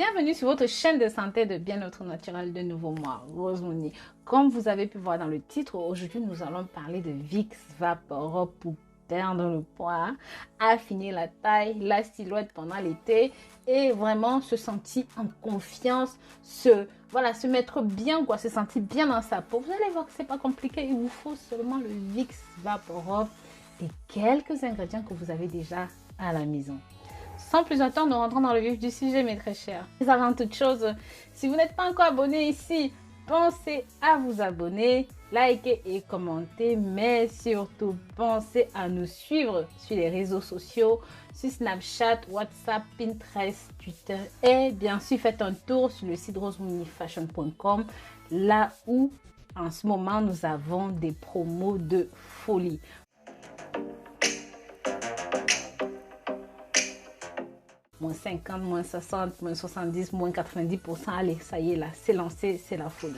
Bienvenue sur votre chaîne de santé de bien-être naturel. De nouveau moi, Rose Mouni. Comme vous avez pu voir dans le titre, aujourd'hui nous allons parler de Vicks VapoRub pour perdre le poids, affiner la taille, la silhouette pendant l'été et vraiment se sentir en confiance, se mettre bien, se sentir bien dans sa peau. Vous allez voir que c'est pas compliqué, il vous faut seulement le Vicks VapoRub et quelques ingrédients que vous avez déjà à la maison. Sans plus attendre, nous rentrons dans le vif du sujet, mes très chers. Mais avant toute chose, si vous n'êtes pas encore abonné ici, pensez à vous abonner, liker et commenter, mais surtout pensez à nous suivre sur les réseaux sociaux, sur Snapchat, WhatsApp, Pinterest, Twitter et bien sûr faites un tour sur le site rosemoonifashion.com, là où en ce moment nous avons des promos de folie. Moins 50, moins 60, moins 70, moins 90%. Allez, ça y est là, c'est lancé, c'est la folie.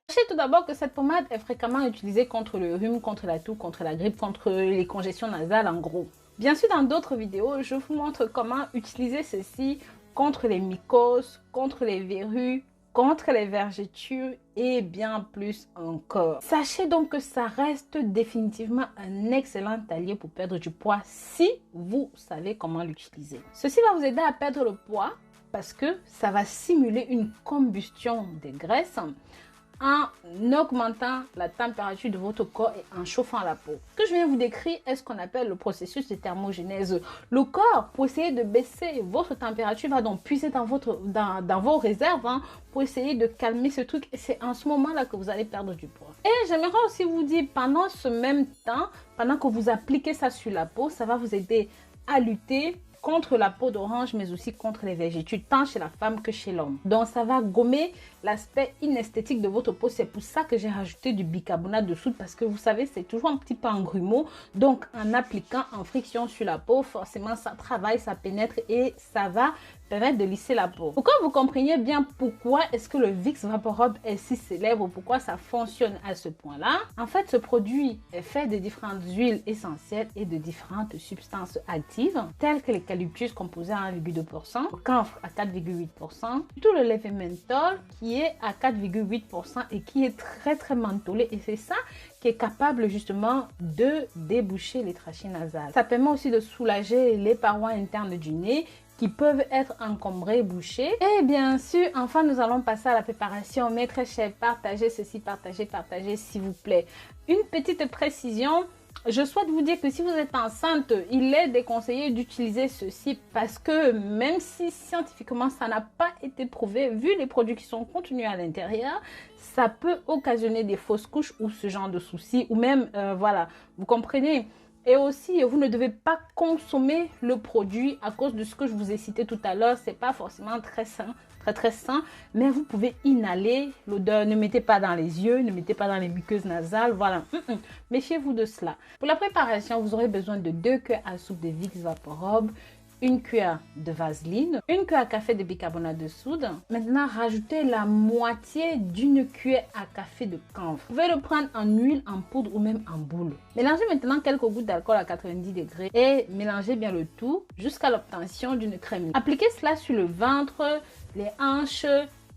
Sachez tout d'abord que cette pommade est fréquemment utilisée contre le rhume, contre la toux, contre la grippe, contre les congestions nasales en gros. Bien sûr, dans d'autres vidéos, je vous montre comment utiliser ceci contre les mycoses, contre les verrues, contre les vergetures et bien plus encore. Sachez donc que ça reste définitivement un excellent allié pour perdre du poids si vous savez comment l'utiliser. Ceci va vous aider à perdre le poids parce que ça va simuler une combustion des graisses en augmentant la température de votre corps et en chauffant la peau. Ce que je viens vous décrire est ce qu'on appelle le processus de thermogénèse. Le corps, pour essayer de baisser votre température, va donc puiser dans vos réserves pour essayer de calmer ce truc. Et c'est en ce moment-là que vous allez perdre du poids. Et j'aimerais aussi vous dire, pendant ce même temps, pendant que vous appliquez ça sur la peau, ça va vous aider à lutter contre la peau d'orange, mais aussi contre les vergetures, tant chez la femme que chez l'homme. Donc, ça va gommer l'aspect inesthétique de votre peau. C'est pour ça que j'ai rajouté du bicarbonate de soude, parce que vous savez, c'est toujours un petit peu en grumeau. Donc, en appliquant en friction sur la peau, forcément, ça travaille, ça pénètre et ça va permettre de lisser la peau. Pour que vous compreniez bien pourquoi est-ce que le Vicks VapoRub est si célèbre, pourquoi ça fonctionne à ce point-là, en fait, ce produit est fait de différentes huiles essentielles et de différentes substances actives, telles que l'eucalyptus composé à 1,2%, le camphre à 4,8%, tout le levure menthol qui est à 4,8% et qui est très mentholé, et c'est ça qui est capable justement de déboucher les trachées nasales. Ça permet aussi de soulager les parois internes du nez qui peuvent être encombrées, bouchées. Et bien sûr, enfin, nous allons passer à la préparation. Mes très chers, partagez ceci, partagez s'il vous plaît. Une petite précision. Je souhaite vous dire que si vous êtes enceinte, il est déconseillé d'utiliser ceci parce que même si scientifiquement ça n'a pas été prouvé, vu les produits qui sont contenus à l'intérieur, ça peut occasionner des fausses couches ou ce genre de soucis ou même, vous comprenez. Et aussi, vous ne devez pas consommer le produit à cause de ce que je vous ai cité tout à l'heure. C'est pas forcément très sain, très sain, mais vous pouvez inhaler l'odeur. Ne mettez pas dans les yeux, ne mettez pas dans les muqueuses nasales, voilà. Méfiez-vous de cela. Pour la préparation, vous aurez besoin de 2 cuillères à soupe de Vicks VapoRub, 1 cuillère de vaseline, 1 cuillère à café de bicarbonate de soude. Maintenant, rajoutez la moitié d'une cuillère à café de camphre. Vous pouvez le prendre en huile, en poudre ou même en boule. Mélangez maintenant quelques gouttes d'alcool à 90 degrés et mélangez bien le tout jusqu'à l'obtention d'une crème. Appliquez cela sur le ventre, les hanches,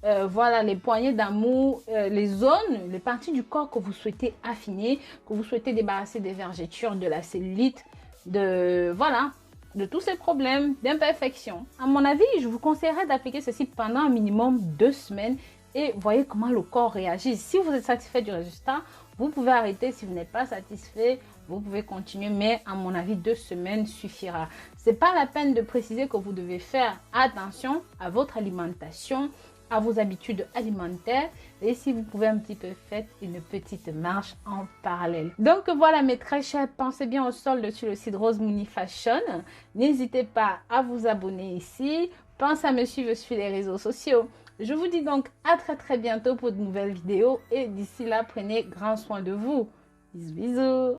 les poignées d'amour, les zones, les parties du corps que vous souhaitez affiner, que vous souhaitez débarrasser des vergetures, de la cellulite, de tous ces problèmes d'imperfection. À mon avis, je vous conseillerais d'appliquer ceci pendant un minimum 2 semaines et voyez comment le corps réagit. Si vous êtes satisfait du résultat, vous pouvez arrêter. Si vous n'êtes pas satisfait, vous pouvez continuer, mais à mon avis, 2 semaines suffira. C'est pas la peine de préciser que vous devez faire attention à votre alimentation, à vos habitudes alimentaires, et si vous pouvez un petit peu faire une petite marche en parallèle. Donc voilà mes très chers, pensez bien au solde sur le site Rose Mouni Fashion. N'hésitez pas à vous abonner ici. Pensez à me suivre sur les réseaux sociaux. Je vous dis donc à très bientôt pour de nouvelles vidéos et d'ici là, prenez grand soin de vous. Bisous bisous.